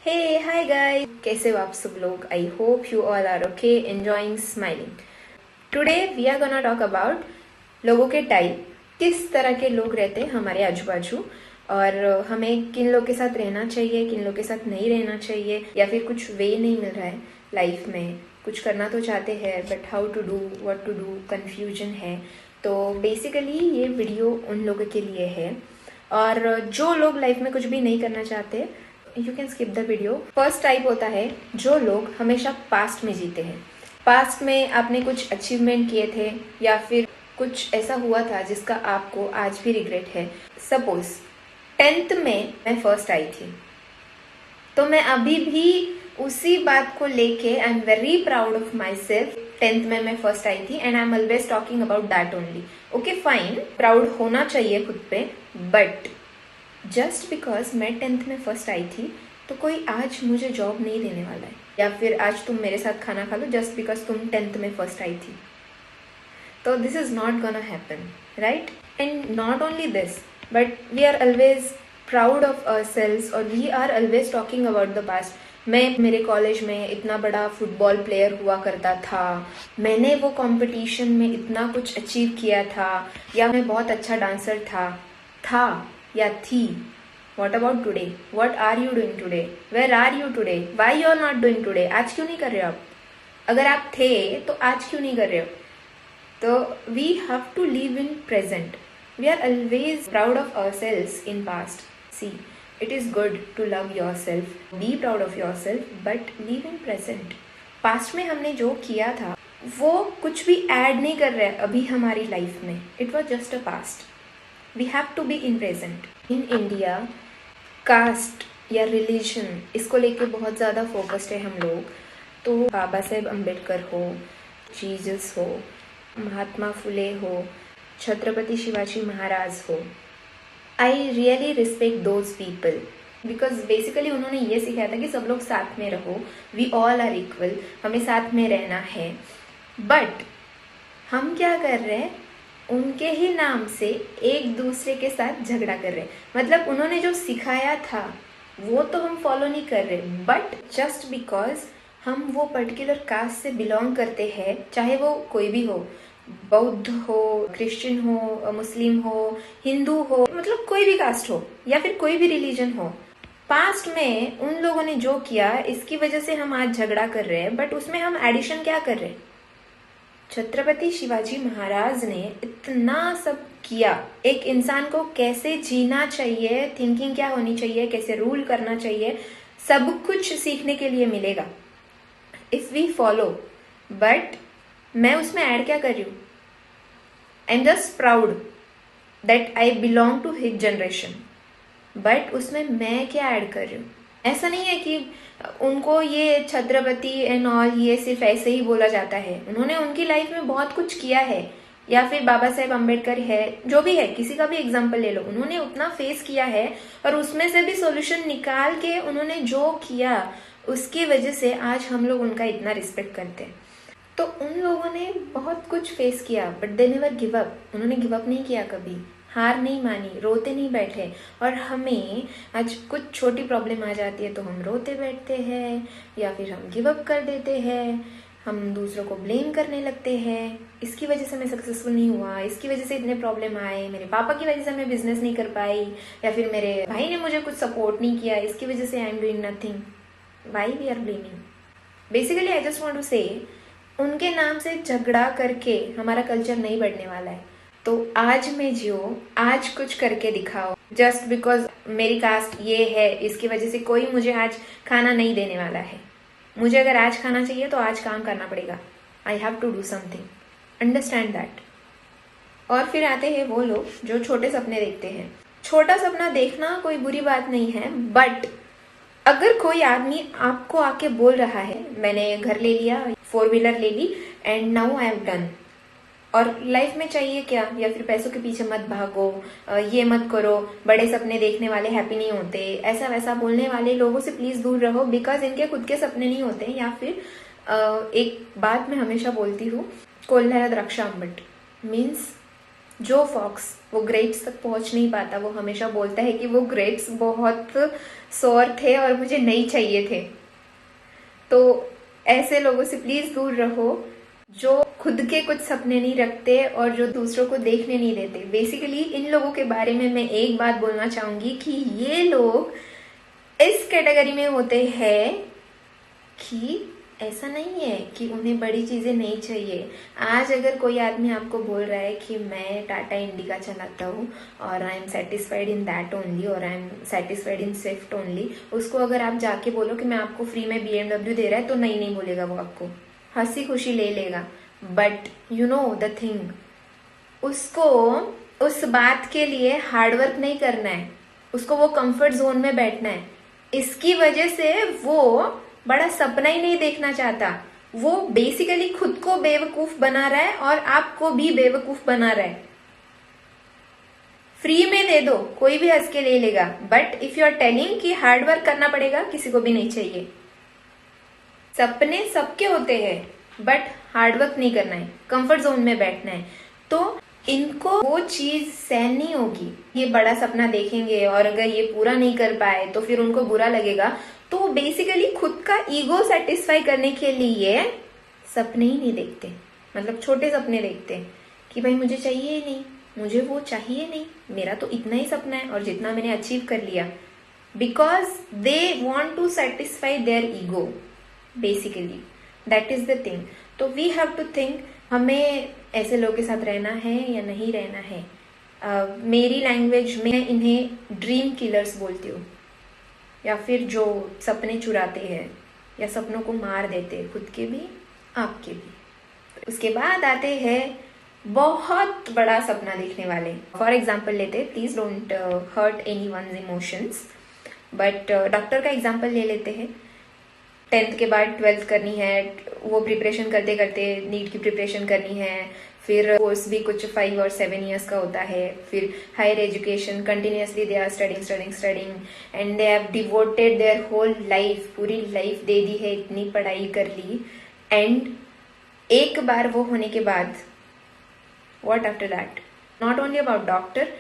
Hey, hi guys! कैसे हो आप सब लोग? I hope you all are okay, enjoying smiling. Today we are gonna talk about लोगों के टाइप, किस तरह के लोग रहते हैं हमारे आजू बाजू और हमें किन लोग के साथ रहना चाहिए, किन लोग के साथ नहीं रहना चाहिए, या फिर कुछ वे नहीं मिल रहा है लाइफ में, कुछ करना तो चाहते हैं but how to do, what to do, confusion है. तो बेसिकली ये वीडियो उन लोगों के लिए है. और जो लोग लाइफ में कुछ भी नहीं करना चाहते, you can skip the video. First type होता है जो लोग हमेशा पास्ट में जीते हैं. पास्ट में आपने कुछ अचीवमेंट किए थे या फिर कुछ ऐसा हुआ था जिसका आपको आज भी रिग्रेट है. सपोज 10th में मैं फर्स्ट आई थी, तो मैं अभी भी उसी बात को लेके I am very proud of my self. 10th में मैं फर्स्ट आई थी and I am always talking about that only. Okay fine, proud होना चाहिए खुद पे, बट जस्ट बिकॉज मैं 10th में फर्स्ट आई थी तो कोई आज मुझे जॉब नहीं देने वाला है, या फिर आज तुम मेरे साथ खाना खा लो जस्ट बिकॉज तुम 10th में फर्स्ट आई थी. तो this is not gonna happen, right? And not only this, but we are always proud of ourselves और we are always talking about the past. मैं मेरे कॉलेज में इतना बड़ा फुटबॉल प्लेयर हुआ करता था, मैंने वो कंपटीशन में इतना कुछ अचीव किया था, या मैं बहुत अच्छा डांसर था या थी. What about today? What are you doing today? Where are you today? Why you are not doing today? आज क्यों नहीं कर रहे हो आप? अगर आप थे तो आज क्यों नहीं कर रहे हो? तो we have to live in present. We are always proud of ourselves in past. See, it is good to love yourself, be proud of yourself, but live in present. Past में हमने जो किया था वो कुछ भी ऐड नहीं कर रहा है अभी हमारी लाइफ में. It was just a past. We have to be in present. In India, caste या रिलीजन इसको लेके बहुत ज़्यादा फोकस्ड है हम लोग. तो बाबा साहेब अम्बेडकर हो, जीसस हो, महात्मा फुले हो, छत्रपति शिवाजी महाराज हो, I really respect those people because basically उन्होंने ये सिखाया था कि सब लोग साथ में रहो, वी ऑल आर इक्वल, हमें साथ में रहना है. बट हम क्या कर रहे हैं, उनके ही नाम से एक दूसरे के साथ झगड़ा कर रहे हैं. मतलब उन्होंने जो सिखाया था वो तो हम फॉलो नहीं कर रहे, बट जस्ट बिकॉज हम वो पर्टिकुलर कास्ट से बिलोंग करते हैं, चाहे वो कोई भी हो, बौद्ध हो, क्रिश्चियन हो, मुस्लिम हो, हिंदू हो, मतलब कोई भी कास्ट हो या फिर कोई भी रिलीजन हो, पास्ट में उन लोगों ने जो किया इसकी वजह से हम आज झगड़ा कर रहे हैं. बट उसमें हम एडिशन क्या कर रहे हैं, छत्रपति शिवाजी महाराज ने इतना सब किया. एक इंसान को कैसे जीना चाहिए, थिंकिंग क्या होनी चाहिए, कैसे रूल करना चाहिए, सब कुछ सीखने के लिए मिलेगा इफ वी फॉलो. बट मैं उसमें ऐड क्या कर रही हूँ, I am just proud that I belong to his generation. But उसमें मैं क्या ऐड कर रही हूँ, ऐसा नहीं है कि उनको ये छत्रपति एंड ऑल ये सिर्फ ऐसे ही बोला जाता है. उन्होंने उनकी लाइफ में बहुत कुछ किया है. या फिर बाबा साहेब अम्बेडकर है, जो भी है, किसी का भी एग्जाम्पल ले लो, उन्होंने उतना फेस किया है और उसमें से भी सॉल्यूशन निकाल के उन्होंने जो किया उसकी वजह से आज हम लोग उनका इतना रिस्पेक्ट करते हैं. तो उन लोगों ने बहुत कुछ फेस किया but they never give up. उन्होंने गिव अप नहीं किया कभी, हार नहीं मानी, रोते नहीं बैठे. और हमें आज कुछ छोटी प्रॉब्लम आ जाती है तो हम रोते बैठते हैं या फिर हम गिव अप कर देते हैं, हम दूसरों को ब्लेम करने लगते हैं. इसकी वजह से मैं सक्सेसफुल नहीं हुआ, इसकी वजह से इतने प्रॉब्लम आए, मेरे पापा की वजह से मैं बिजनेस नहीं कर पाई, या फिर मेरे भाई ने मुझे कुछ सपोर्ट नहीं किया, इसकी वजह से I am doing nothing. Why we are blaming? Basically I just want to say, उनके नाम से झगड़ा करके हमारा कल्चर नहीं बढ़ने वाला है. तो आज में जियो, आज कुछ करके दिखाओ. जस्ट बिकॉज मेरी कास्ट ये है इसकी वजह से कोई मुझे आज खाना नहीं देने वाला है. मुझे अगर आज खाना चाहिए तो आज काम करना पड़ेगा. I have to do something, understand that. और फिर आते हैं वो लोग जो छोटे सपने देखते हैं. छोटा सपना देखना कोई बुरी बात नहीं है, बट अगर कोई आदमी आपको आके बोल रहा है मैंने घर ले लिया, 4 व्हीलर ले ली and now I am done, और लाइफ में चाहिए क्या, या फिर पैसों के पीछे मत भागो, ये मत करो, बड़े सपने देखने वाले हैप्पी नहीं होते, ऐसा वैसा बोलने वाले लोगों से प्लीज दूर रहो बिकॉज इनके खुद के सपने नहीं होते. या फिर एक बात मैं हमेशा बोलती हूँ, कोल्हारा द्राक्ष आंबट मीन्स जो फॉक्स वो ग्रेप्स तक पहुंच नहीं पाता, वो हमेशा बोलता है कि वो ग्रेप्स बहुत सोर थे और मुझे नहीं चाहिए थे। तो ऐसे लोगों से प्लीज दूर रहो, जो खुद के कुछ सपने नहीं रखते और जो दूसरों को देखने नहीं देते। बेसिकली इन लोगों के बारे में मैं एक बात बोलना चाहूंगी कि ये लोग इस कैटेगरी में होते हैं कि ऐसा नहीं है कि उन्हें बड़ी चीजें नहीं चाहिए। आज अगर कोई आदमी आपको बोल रहा है कि मैं टाटा इंडिका चलाता हूँ और I am satisfied in that only और I am satisfied in Swift only, उसको अगर आप जाके बोलो कि मैं आपको फ्री में BMW दे रहा है तो नहीं नहीं बोलेगा, वो आपको हंसी खुशी ले लेगा। But you know the thing, उसको उस बात के लिए हार्डवर्क नहीं करना है, उसको वो कंफर्ट जोन में बैठना है। इसकी वजह से वो बड़ा सपना ही नहीं देखना चाहता, वो बेसिकली खुद को बेवकूफ बना रहा है और आपको भी बेवकूफ बना रहा है। फ्री में दे दो, कोई भी हंस के ले लेगा, but if you are telling कि हार्ड वर्क करना पड़ेगा, किसी को भी नहीं चाहिए। सपने सबके होते हैं बट हार्डवर्क नहीं करना है, कंफर्ट जोन में बैठना है। तो इनको वो चीज सहन नहीं होगी। ये बड़ा सपना देखेंगे और अगर ये पूरा नहीं कर पाए तो फिर उनको बुरा लगेगा। तो बेसिकली खुद का ईगो सेटिस्फाई करने के लिए सपने ही नहीं देखते, मतलब छोटे सपने देखते हैं कि भाई मुझे चाहिए ही नहीं, मुझे वो चाहिए नहीं, मेरा तो इतना ही सपना है और जितना मैंने अचीव कर लिया, because they want to satisfy their ego. Basically that is the thing. तो वी हैव टू थिंक हमें ऐसे लोगों के साथ रहना है या नहीं रहना है। मेरी लैंग्वेज में इन्हें ड्रीम किलर्स बोलती हूँ, या फिर जो सपने चुराते हैं या सपनों को मार देते, खुद के भी आपके भी। उसके बाद आते हैं बहुत बड़ा सपना देखने वाले। फॉर एग्जाम्पल लेते, please don't hurt anyone's emotions, but doctor का एग्जाम्पल ले लेते हैं। 10th के बाद 12th करनी है, वो प्रिपरेशन करते करते नीट की प्रिपरेशन करनी है, फिर कोर्स भी कुछ 5 और 7 ईयर्स का होता है, फिर higher education, continuously they are studying and they have devoted their whole life, पूरी लाइफ दे दी है, इतनी पढ़ाई कर ली, एंड एक बार वो होने के बाद what after that. Not only about doctor,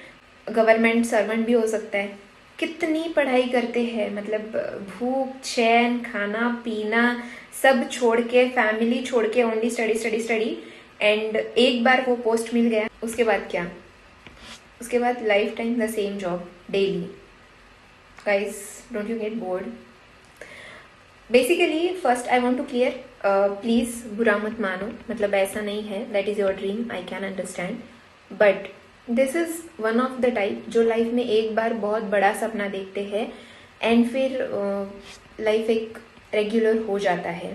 government servant भी हो सकता है। कितनी पढ़ाई करते हैं, मतलब भूख चैन खाना पीना सब छोड़ के, फैमिली छोड़ के, only study study study, and एक बार वो पोस्ट मिल गया, उसके बाद क्या? उसके बाद lifetime the same job daily. Guys, don't you get bored? Basically first I want to clear, please बुरा मत मानो, मतलब ऐसा नहीं है, that is your dream, I can understand, but this is one of the type जो life में एक बार बहुत बड़ा सपना देखते हैं एंड फिर लाइफ एक रेगुलर हो जाता है,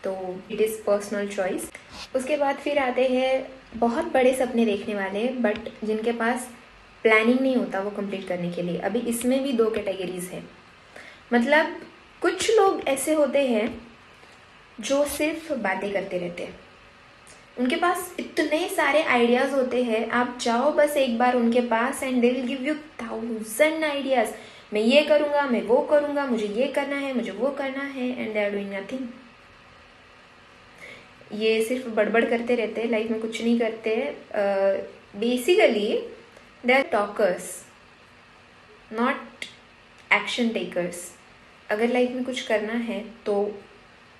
तो इट इज़ पर्सनल चॉइस। उसके बाद फिर आते हैं बहुत बड़े सपने देखने वाले बट जिनके पास प्लानिंग नहीं होता वो कंप्लीट करने के लिए। अभी इसमें भी 2 कैटेगरीज हैं, मतलब कुछ लोग ऐसे होते हैं जो सिर्फ बातें करते रहते हैं, उनके पास इतने सारे आइडियाज होते हैं, आप जाओ बस एक बार उनके पास and they will give you 1000 ideas, मैं ये करूंगा, मैं वो करूंगा, मुझे ये करना है, मुझे वो करना है, and they are doing nothing. ये सिर्फ बड़बड़ करते रहते हैं, लाइफ में कुछ नहीं करते। Basically they are talkers, not action takers. अगर लाइफ में कुछ करना है तो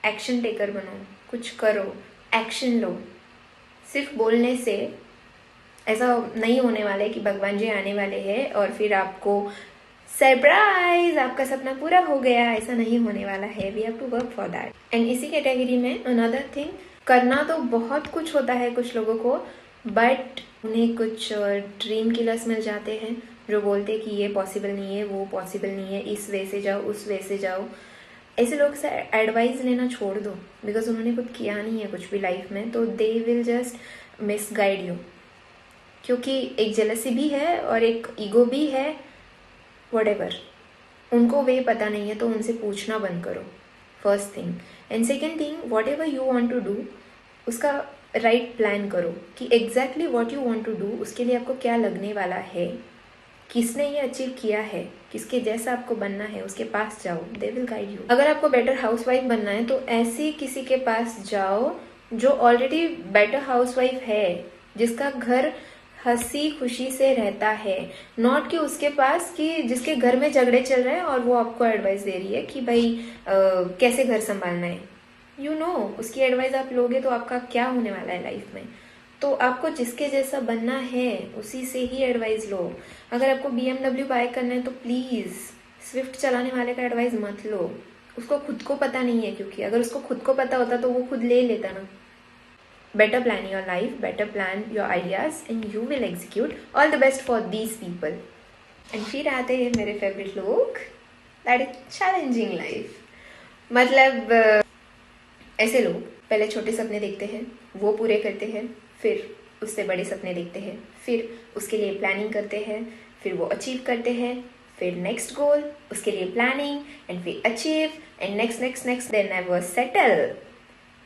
एक्शन टेकर बनो, कुछ करो, एक्शन लो। सिर्फ बोलने से ऐसा नहीं होने वाला है कि भगवान जी आने वाले हैं और फिर आपको सरप्राइज, आपका सपना पूरा हो गया, ऐसा नहीं होने वाला है। We have to work for that. And इसी कैटेगरी में अनदर थिंग, करना तो बहुत कुछ होता है कुछ लोगों को, बट उन्हें कुछ ड्रीम किलर्स मिल जाते हैं जो बोलते हैं कि ये पॉसिबल नहीं है, वो पॉसिबल नहीं है, इस वे से जाओ, उस वे से जाओ। ऐसे लोग से एडवाइस लेना छोड़ दो, बिकॉज उन्होंने कुछ किया नहीं है कुछ भी लाइफ में, तो they will just miss guide you. क्योंकि एक जेलसी भी है और एक ईगो भी है, व्हाटएवर, उनको वे पता नहीं है, तो उनसे पूछना बंद करो, first thing. And second thing, whatever you want to do, उसका राइट प्लान करो कि exactly what you want to do, उसके लिए आपको क्या लगने वाला है, किसने ये अचीव किया है, किसके जैसा आपको बनना है, उसके पास जाओ, दे विल गाइड यू। अगर आपको बेटर हाउसवाइफ बनना है तो ऐसी किसी के पास जाओ जो ऑलरेडी बेटर हाउसवाइफ है, जिसका घर हंसी खुशी से रहता है, नॉट कि उसके पास कि जिसके घर में झगड़े चल रहे हैं और वो आपको एडवाइस दे रही है कि भाई कैसे घर संभालना है। यू नो उसकी एडवाइस आप लोगे तो आपका क्या होने वाला है लाइफ में। तो आपको जिसके जैसा बनना है उसी से ही एडवाइस लो। अगर आपको BMW बाय करना है तो प्लीज़ स्विफ्ट चलाने वाले का एडवाइस मत लो। उसको खुद को पता नहीं है, क्योंकि अगर उसको खुद को पता होता तो वो खुद ले लेता ना। Better plan your life, better plan your ideas and you will execute. All the best for these people. And फिर आते हैं मेरे फेवरेट लोग, दैट इज चैलेंजिंग लाइफ। मतलब ऐसे लोग पहले छोटे सपने देखते हैं, वो पूरे करते हैं, फिर उससे बड़े सपने देखते हैं, फिर उसके लिए प्लानिंग करते हैं, फिर वो अचीव करते हैं, फिर नेक्स्ट गोल, उसके लिए प्लानिंग एंड फिर achieve and next next next, they never settle.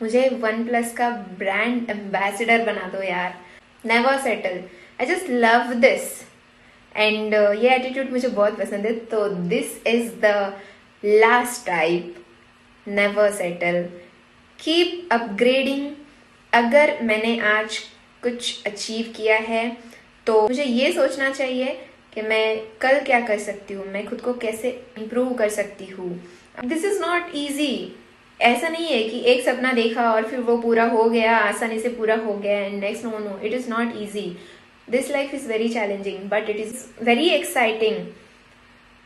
मुझे OnePlus का ब्रांड एम्बेसडर बना दो यार, never settle. I just love this and ये एटीट्यूड मुझे बहुत पसंद है। तो this is the last type, never settle, keep upgrading. अगर मैंने आज कुछ अचीव किया है तो मुझे ये सोचना चाहिए कि मैं कल क्या कर सकती हूँ, मैं खुद को कैसे इम्प्रूव कर सकती हूँ। This is not easy. ऐसा नहीं है कि एक सपना देखा और फिर वो पूरा हो गया, आसानी से पूरा हो गया and next, no no, it is not easy. This life is very challenging but it is very exciting.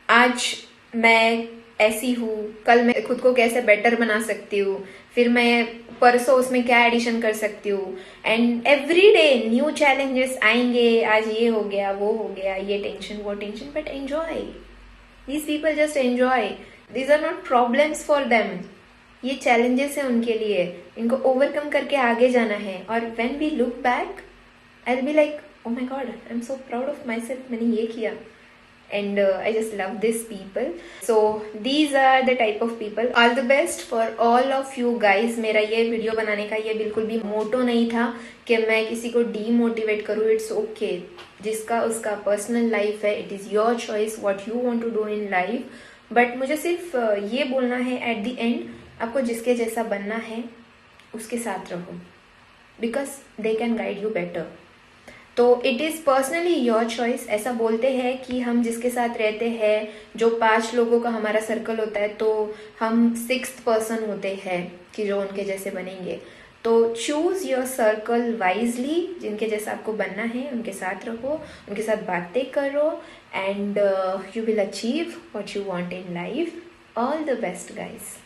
आज मैं ऐसी हूँ, कल मैं खुद को कैसे बेटर बना सकती हूँ, फिर मैं परसों उसमें क्या एडिशन कर सकती हूँ। And every day new challenges आएंगे, आज ये हो गया, वो हो गया, ये टेंशन, वो tension, but enjoy. These people just enjoy. These are not problems for them. ये चैलेंजेस है उनके लिए, इनको ओवरकम करके आगे जाना है। और when we look back I will be like, oh my God, I am so proud of myself, मैंने ये किया। And I just love these people. So these are the type of people. All the best for all of you guys. मेरा ये video बनाने का ये बिल्कुल भी मोटो नहीं था कि मैं किसी को डीमोटिवेट करूँ। इट्स ओके, जिसका उसका पर्सनल लाइफ है, it is your choice what you want to do in life. But मुझे सिर्फ ये बोलना है एट द एंड, आपको जिसके जैसा बनना है उसके साथ रहो, because they can guide you better. तो it is personally your choice. ऐसा बोलते हैं कि हम जिसके साथ रहते हैं, जो 5 लोगों का हमारा सर्कल होता है, तो हम 6th पर्सन होते हैं कि जो उनके जैसे बनेंगे। तो चूज योर सर्कल वाइजली, जिनके जैसा आपको बनना है उनके साथ रहो, उनके साथ बातें करो and you will achieve what you want in life. All the best guys.